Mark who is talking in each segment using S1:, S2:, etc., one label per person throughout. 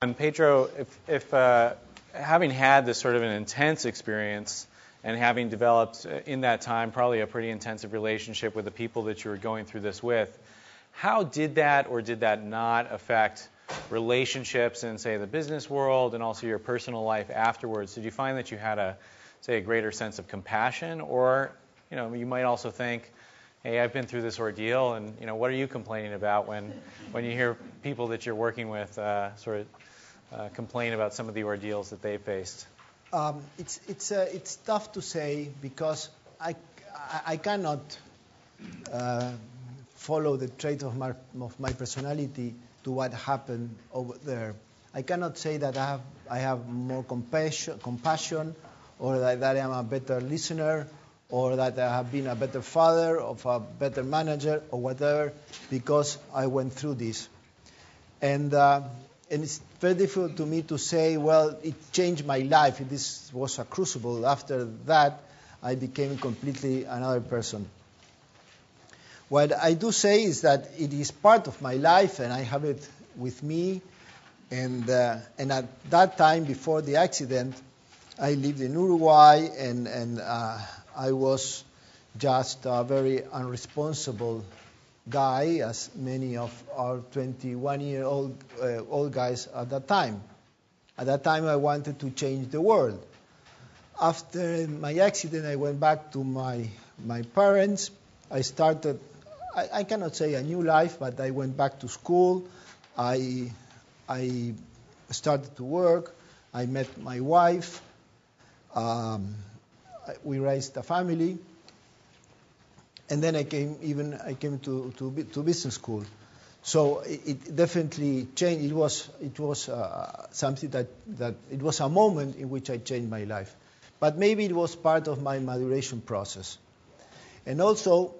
S1: And Pedro, if having had this sort of an intense experience and having developed in that time probably a pretty intensive relationship with the people that you were going through this with, how did that or did that not affect relationships in, say, the business world and also your personal life afterwards? Did you find that you had a greater sense of compassion, or you might also think, hey, I've been through this ordeal, and what are you complaining about when you hear people that you're working with complain about some of the ordeals that they faced?
S2: It's tough to say because I cannot follow the trait of my personality to what happened over there. I cannot say that I have more compassion, or that I am a better listener, or that I have been a better father, or a better manager, or whatever, because I went through this. And it's very difficult to me to say, well, it changed my life. This was a crucible. After that, I became completely another person. What I do say is that it is part of my life, and I have it with me. And at that time, before the accident, I lived in Uruguay, and I was just a very unresponsible guy, as many of our 21-year-old guys at that time. At that time, I wanted to change the world. After my accident, I went back to my parents. I started, I cannot say a new life, but I went back to school. I started to work. I met my wife. We raised a family. And then I came to business school. So it definitely changed. It was something that it was a moment in which I changed my life. But maybe it was part of my maturation process. And also,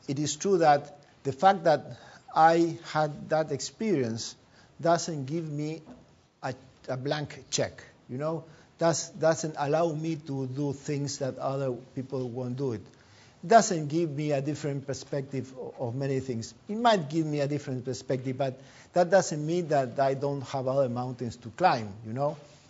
S2: it is true that the fact that I had that experience doesn't give me a blank check. Doesn't allow me to do things that other people won't do it. Doesn't give me a different perspective of many things. It might give me a different perspective, but that doesn't mean that I don't have other mountains to climb,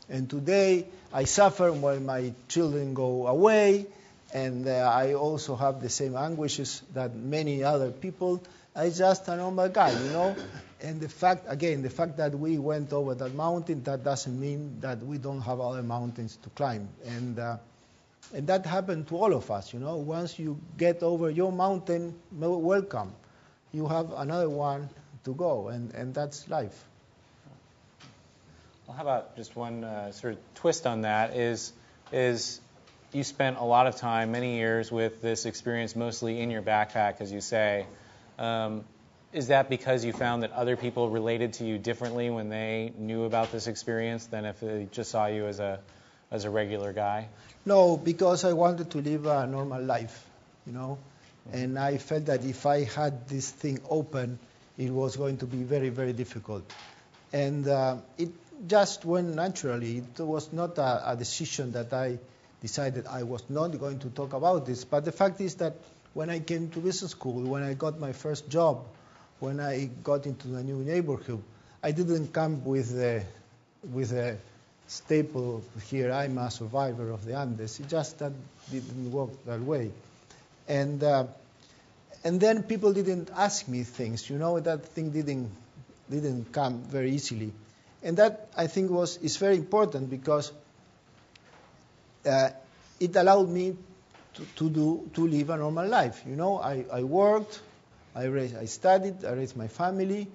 S2: And today, I suffer when my children go away, and I also have the same anguishes that many other people. I'm just a normal guy, And the fact that we went over that mountain, that doesn't mean that we don't have other mountains to climb. And that happened to all of us, Once you get over your mountain, welcome. You have another one to go, and that's life.
S1: Well, how about just one sort of twist on that is you spent a lot of time, many years, with this experience mostly in your backpack, as you say. Is that because you found that other people related to you differently when they knew about this experience than if they just saw you as a regular guy?
S2: No, because I wanted to live a normal life, And I felt that if I had this thing open, it was going to be very, very difficult. And it just went naturally. It was not a decision that I decided I was not going to talk about this. But the fact is that when I came to business school, when I got my first job, when I got into a new neighborhood, I didn't come with a staple here, I'm a survivor of the Andes. It just that didn't work that way. And then people didn't ask me things, that thing didn't come very easily. And that, I think, is very important because it allowed me to live a normal life. I worked, I studied, I raised my family,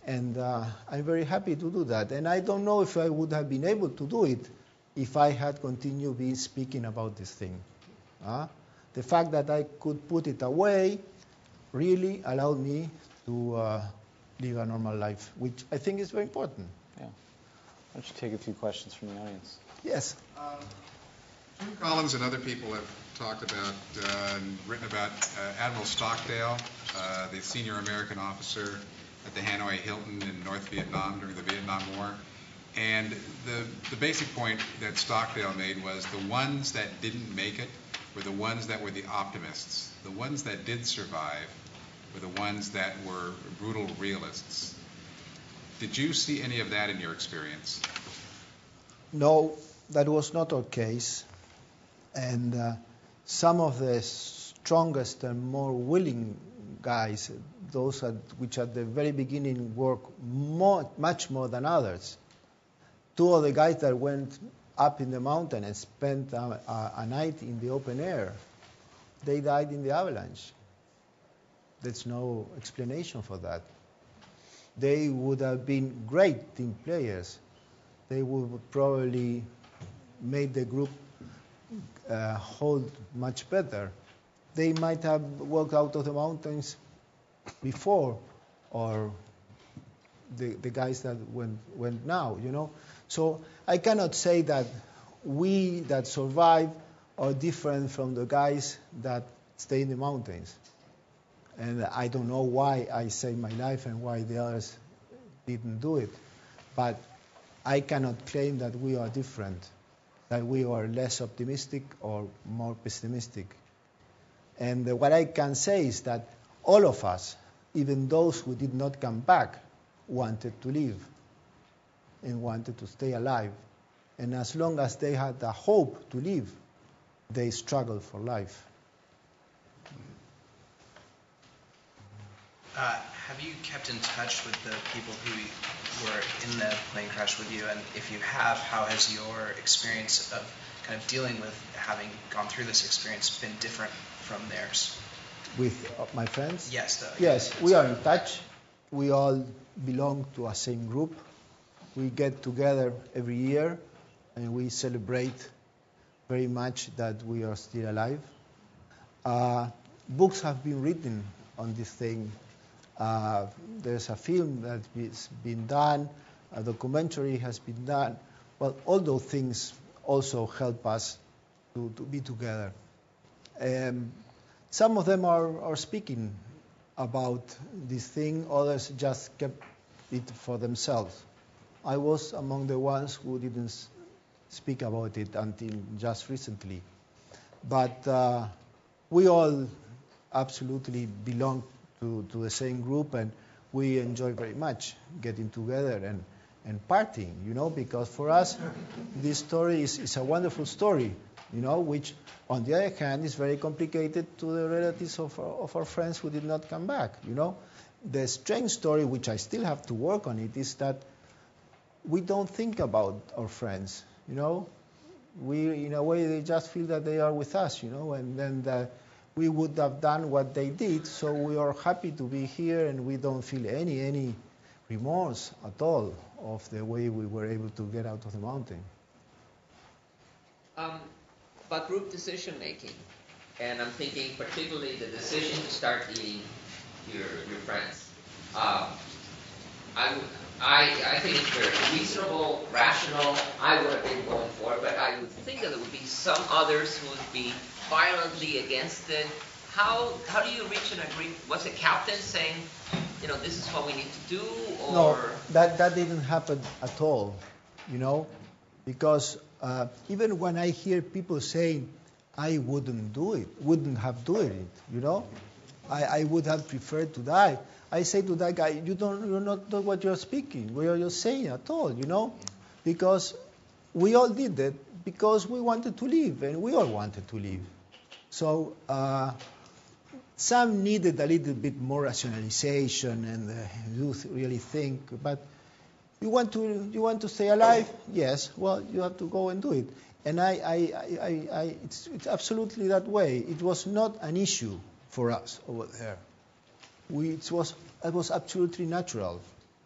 S2: and I'm very happy to do that. And I don't know if I would have been able to do it if I had continued speaking about this thing. The fact that I could put it away really allowed me to live a normal life, which I think is very important.
S1: Yeah. Why don't you take a few questions from the audience?
S2: Yes.
S3: Jim Collins and other people have talked about and written about Admiral Stockdale, the senior American officer at the Hanoi Hilton in North Vietnam during the Vietnam War. And the basic point that Stockdale made was the ones that didn't make it were the ones that were the optimists. The ones that did survive were the ones that were brutal realists. Did you see any of that in your experience?
S2: No, that was not our case. And some of the strongest and more willing guys, those which at the very beginning work much more than others. Two of the guys that went up in the mountain and spent a night in the open air, they died in the avalanche. There's no explanation for that. They would have been great team players. They would probably made the group hold much better. They might have walked out of the mountains before, or the guys that went now, you know. So I cannot say that we that survive are different from the guys that stay in the mountains. And I don't know why I saved my life and why the others didn't do it. But I cannot claim that we are different, that we are less optimistic or more pessimistic. And what I can say is that all of us, even those who did not come back, wanted to live and wanted to stay alive. And as long as they had the hope to live, they struggled for life.
S4: Have you kept in touch with the people who were in the plane crash with you? And if you have, how has your experience of kind of dealing with having gone through this experience been different from theirs?
S2: With my friends?
S4: Yes.
S2: Yes, we are in touch. We all belong to a same group. We get together every year and we celebrate very much that we are still alive. Books have been written on this thing. There's a film that has been done, a documentary has been done. Well, all those things also help us to be together. Some of them are speaking about this thing, others just kept it for themselves. I was among the ones who didn't speak about it until just recently. But we all absolutely belong to the same group, and we enjoy very much getting together and partying, you know, because for us this story is a wonderful story, you know, which on the other hand is very complicated to the relatives of our friends who did not come back, you know. The strange story, which I still have to work on it, is that we don't think about our friends, you know. We, in a way, they just feel that they are with us, you know, and then we would have done what they did, so we are happy to be here, and we don't feel any remorse at all of the way we were able to get out of the mountain.
S5: About group decision making, and I'm thinking particularly the decision to start eating your friends. I think it's very reasonable, rational. I would have been going for it, but I would think that there would be some others who would be violently against it. How do you reach an agreement? Was the captain saying, you know, this is what we need to do? Or
S2: no, that didn't happen at all, you know, because even when I hear people saying, I wouldn't have done it, you know, I would have preferred to die. I say to that guy, you're not know what you're speaking, what you're saying at all, you know, because we all did it because we wanted to live, and we all wanted to live. So some needed a little bit more rationalization and you really think, but you want to stay alive? Yes. Well, you have to go and do it. And it's absolutely that way. It was not an issue for us over there. It was absolutely natural.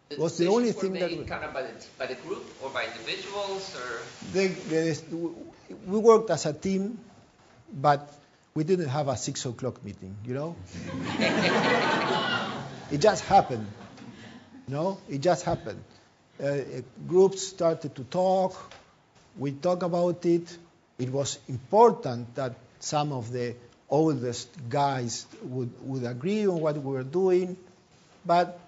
S5: The
S2: was the only thing
S5: that
S2: that
S5: kind of by the group or by individuals or
S2: we worked as a team, but we didn't have a 6 o'clock meeting, you know. It just happened, you know. It just happened. Groups started to talk. We talked about it. It was important that some of the oldest guys would agree on what we were doing, but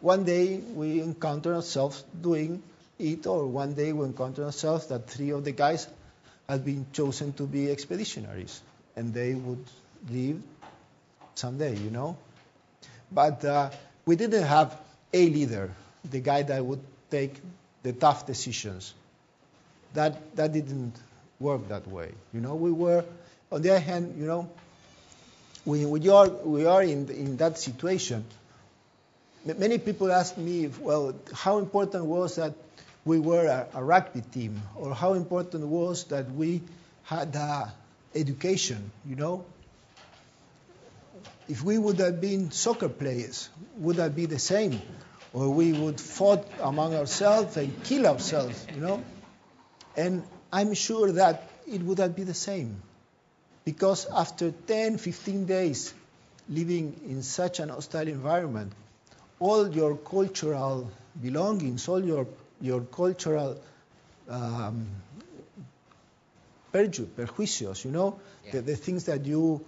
S2: one day we encountered ourselves doing it, or one day we encountered ourselves that 3 of the guys had been chosen to be expeditionaries, and they would leave someday, you know. But we didn't have a leader. the guy that would take the tough decisions. That didn't work that way. We were, on the other hand, when we are in that situation, many people ask me, well, how important was that we were a rugby team, or how important was that we had education, If we would have been soccer players, would that be the same? Or we would fought among ourselves and kill ourselves, And I'm sure that it would have been the same. Because after 10, 15 days living in such an hostile environment, all your cultural belongings, all your cultural prejuicios, the things that you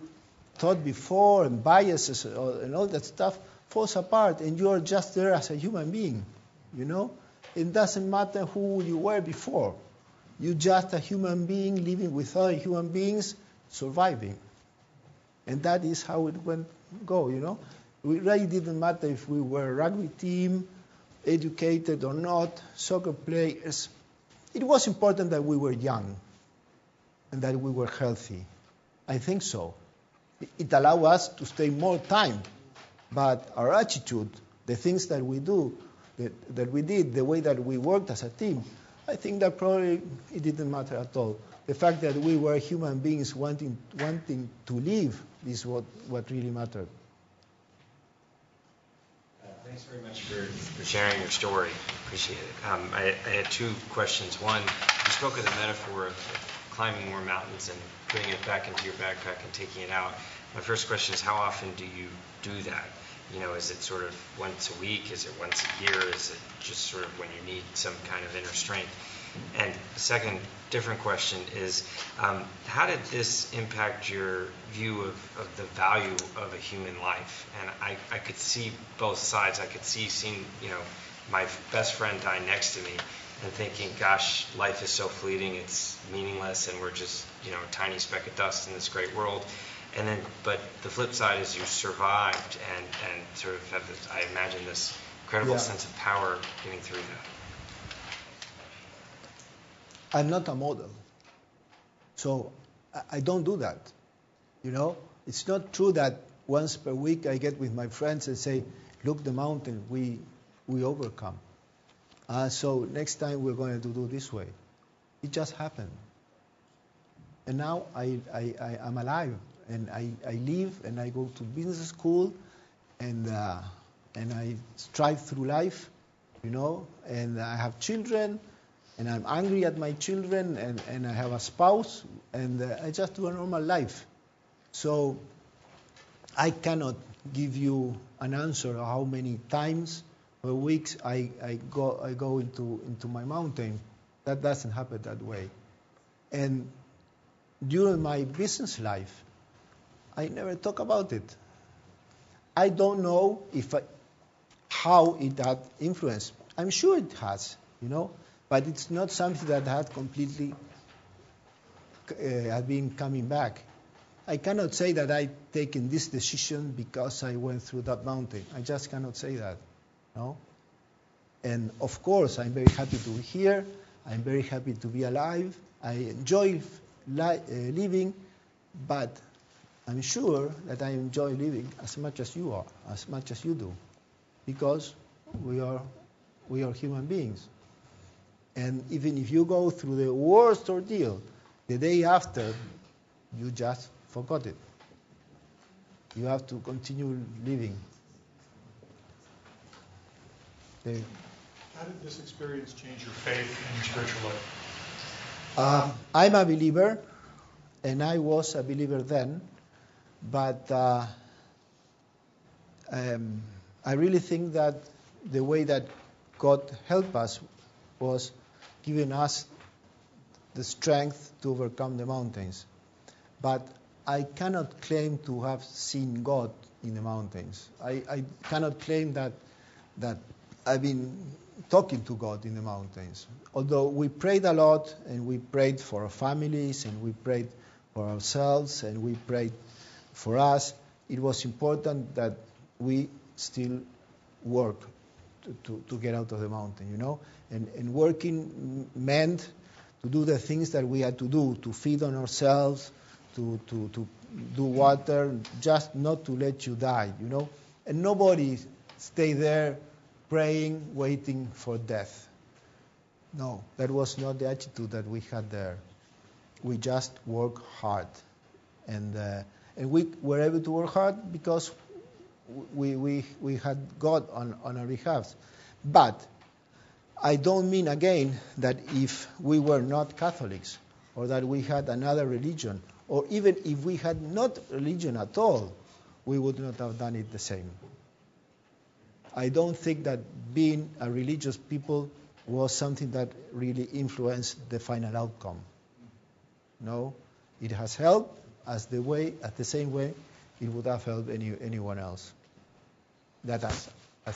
S2: thought before, and biases and all that stuff falls apart, and you're just there as a human being, It doesn't matter who you were before. You're just a human being living with other human beings, surviving. And that is how it go, It really didn't matter if we were a rugby team, educated or not, soccer players. It was important that we were young and that we were healthy. I think so. It allowed us to stay more time. But our attitude, the things that we do, that we did, the way that we worked as a team, I think that probably it didn't matter at all. The fact that we were human beings wanting to live is what really mattered.
S6: Thanks very much for sharing your story. Appreciate it. I had two questions. One, you spoke of the metaphor of climbing more mountains and putting it back into your backpack and taking it out. My first question is, how often do you do that? Is it sort of once a week? Is it once a year? Is it just sort of when you need some kind of inner strength? And the second, different question is, how did this impact your view of the value of a human life? And I could see both sides. I could seeing, my best friend die next to me and thinking, gosh, life is so fleeting, it's meaningless, and we're just, a tiny speck of dust in this great world. And then, but the flip side is you survived and sort of have this, I imagine, this incredible sense of power getting through that.
S2: I'm not a model. So I don't do that. It's not true that once per week I get with my friends and say, look, the mountain, we overcome. So next time we're going to do this way. It just happened. And now I'm alive, and I live, and I go to business school, and I strive through life, and I have children, and I'm angry at my children, and I have a spouse, and I just do a normal life. So I cannot give you an answer of how many times per week I go into my mountain. That doesn't happen that way. And during my business life, I never talk about it. I don't know how it had influence. I'm sure it has, but it's not something that had completely been coming back. I cannot say that I've taken this decision because I went through that mountain. I just cannot say that, And of course, I'm very happy to be here. I'm very happy to be alive. I enjoy living, but I'm sure that I enjoy living as much as you are, as much as you do, because we are human beings. And even if you go through the worst ordeal, the day after, you just forgot it. You have to continue living. Dave.
S7: How did this experience change your faith and your spiritual life?
S2: I'm a believer, and I was a believer then, but I really think that the way that God helped us was giving us the strength to overcome the mountains. But I cannot claim to have seen God in the mountains. I cannot claim that I've been talking to God in the mountains. Although we prayed a lot, and we prayed for our families, and we prayed for ourselves, and we prayed for us, it was important that we still work to get out of the mountain, you know. And working meant to do the things that we had to do, to feed on ourselves, to do water, just not to let you die, you know. And nobody stay there praying, waiting for death. No, that was not the attitude that we had there. We just work hard. And we were able to work hard because we had God on our behalf. But I don't mean, again, that if we were not Catholics or that we had another religion, or even if we had not religion at all, we would not have done it the same. I don't think that being a religious people was something that really influenced the final outcome. No, it has helped as the same way it would have helped anyone else. That's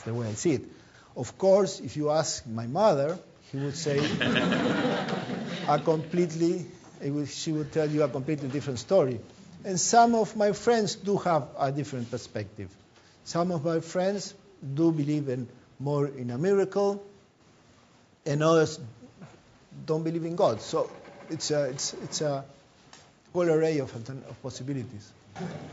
S2: the way I see it. Of course, if you ask my mother, she would say she would tell you a completely different story. And some of my friends do have a different perspective. Some of my friends do believe more in a miracle, and others don't believe in God. So it's a whole array of possibilities.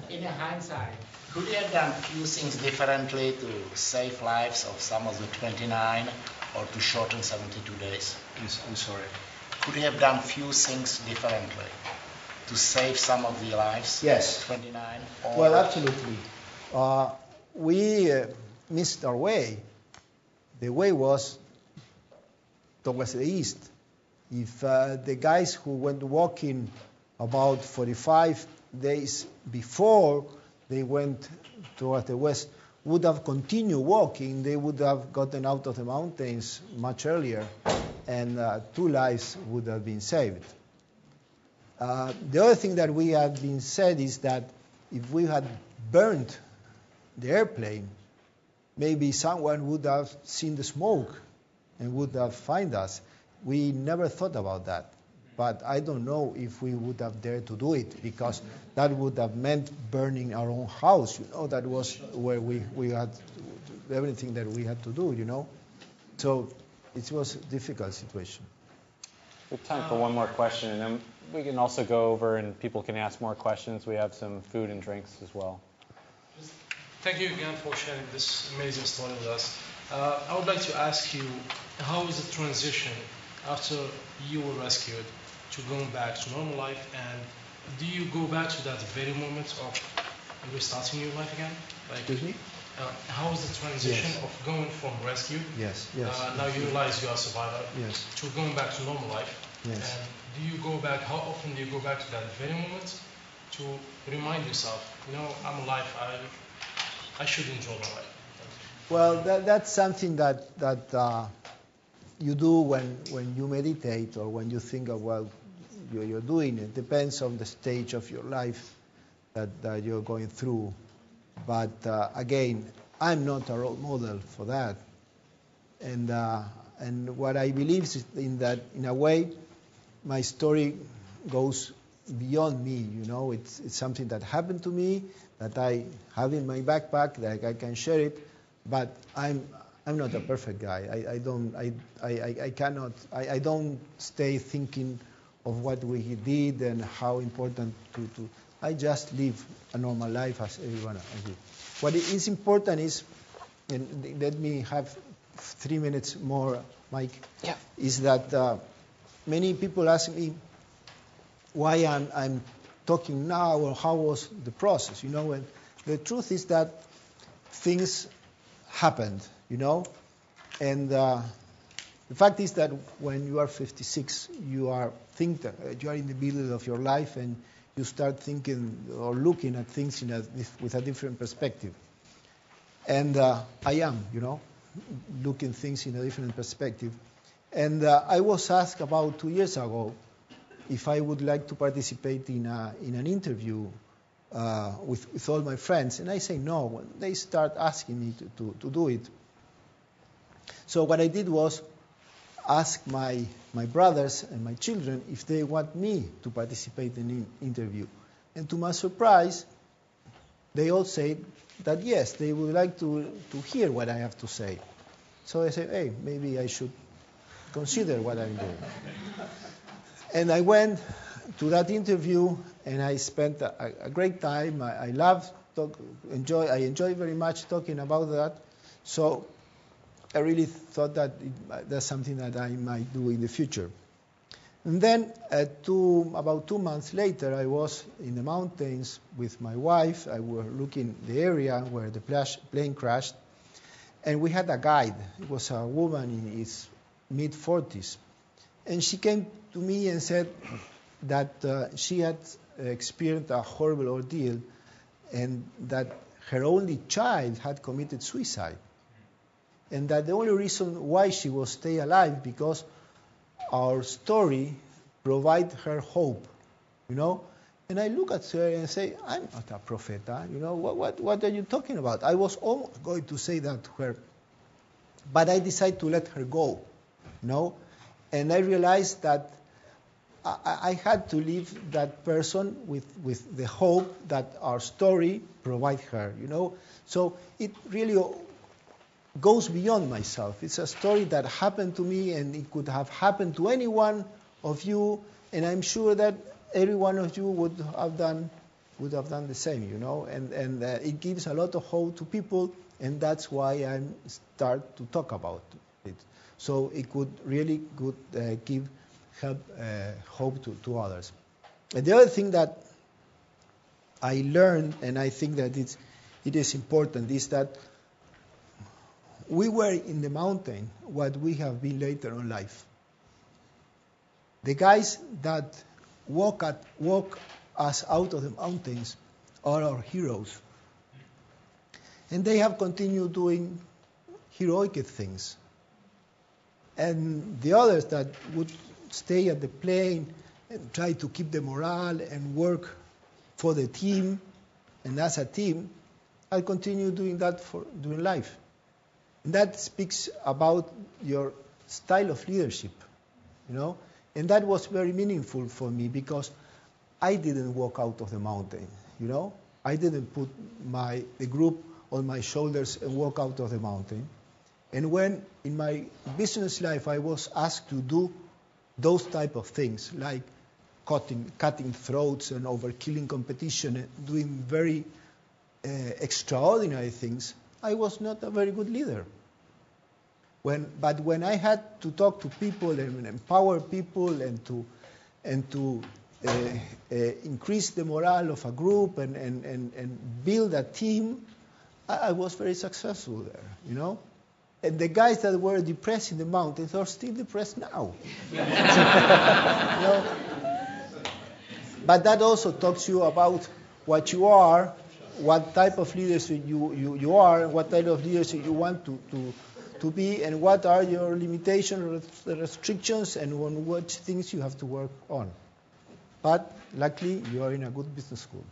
S8: In hindsight, could you have done few things differently to save lives of some of the 29 or to shorten 72 days?
S2: I'm sorry.
S8: Could you have done few things differently to save some of the lives?
S2: Yes.
S8: 29?
S2: Well, absolutely. We missed our way. The way was towards the east. If the guys who went walking about 45 days before they went toward the west would have continued walking, they would have gotten out of the mountains much earlier, and 2 lives would have been saved. The other thing that we have been said is that if we had burned the airplane, maybe someone would have seen the smoke and would have found us. We never thought about that. But I don't know if we would have dared to do it, because that would have meant burning our own house. You know, that was where we had everything that we had to do, you know. So it was a difficult situation.
S1: We have time for one more question, and then we can also go over and people can ask more questions. We have some food and drinks as well.
S9: Thank you again for sharing this amazing story with us. I would like to ask you, how is the transition after you were rescued to going back to normal life, and do you go back to that very moment of restarting your life again? Like,
S2: Excuse me?
S9: How is the transition of going from rescue?
S2: Yes.
S9: Now you realize you are a survivor.
S2: Yes.
S9: To going back to normal life.
S2: Yes.
S9: And do you go back? How often do you go back to that very moment to remind yourself, you know, I'm alive. I should enjoy my life.
S2: Well, that's something that you do when you meditate or when you think of what you're doing. It depends on the stage of your life that you're going through. But again, I'm not a role model for that. And what I believe is that, in a way, my story goes beyond me. You know, it's something that happened to me, that I have in my backpack, that I can share it. But I'm not a perfect guy. I don't stay thinking of what we did and how important to. I just live a normal life as everyone else. What is important is, and let me have 3 minutes more, Mike.
S1: Yeah.
S2: Is that many people ask me why I'm talking now, or how was the process, you know. And the truth is that things happened, you know. And the fact is that when you are 56, you are in the middle of your life, and you start thinking or looking at things with a different perspective. And I am, you know, looking things in a different perspective. And I was asked about 2 years ago if I would like to participate in an interview with all my friends. And I say no when they start asking me to do it. So what I did was ask my brothers and my children if they want me to participate in an interview. And to my surprise, they all said that yes, they would like to hear what I have to say. So I said, hey, maybe I should consider what I'm doing. And I went to that interview, and I spent a great time. I enjoy very much talking about that. So I really thought that that's something that I might do in the future. And then about 2 months later, I was in the mountains with my wife. I was looking the area where the plane crashed, and we had a guide. It was a woman in his mid-40s. And she came to me and said that she had experienced a horrible ordeal, and that her only child had committed suicide. And that the only reason why she was stay alive because our story provide her hope, And I look at her and say, I'm not a profeta, what are you talking about? I was almost going to say that to her, but I decided to let her go, And I realized that I had to leave that person with the hope that our story provide her, So it really goes beyond myself. It's a story that happened to me, and it could have happened to any one of you, and I'm sure that every one of you would have done the same, And it gives a lot of hope to people, and that's why I start to talk about it. So it could really give hope to others. And the other thing that I learned, and I think that it is important, is that we were in the mountain what we have been later in life. The guys that walk us out of the mountains are our heroes. And they have continued doing heroic things. And the others that would stay at the plane and try to keep the morale and work for the team and as a team, I'll continue doing that during life. And that speaks about your style of leadership, And that was very meaningful for me because I didn't walk out of the mountain, I didn't put the group on my shoulders and walk out of the mountain. And when in my business life I was asked to do those type of things, like cutting throats and overkilling competition and doing very extraordinary things, I was not a very good leader. But when I had to talk to people and empower people and to increase the morale of a group and build a team, I was very successful there, And the guys that were depressed in the mountains are still depressed now. But that also talks to you about what you are, what type of leadership you are, what type of leadership you want to be, and what are your limitations, restrictions, and on what things you have to work on. But luckily, you are in a good business school.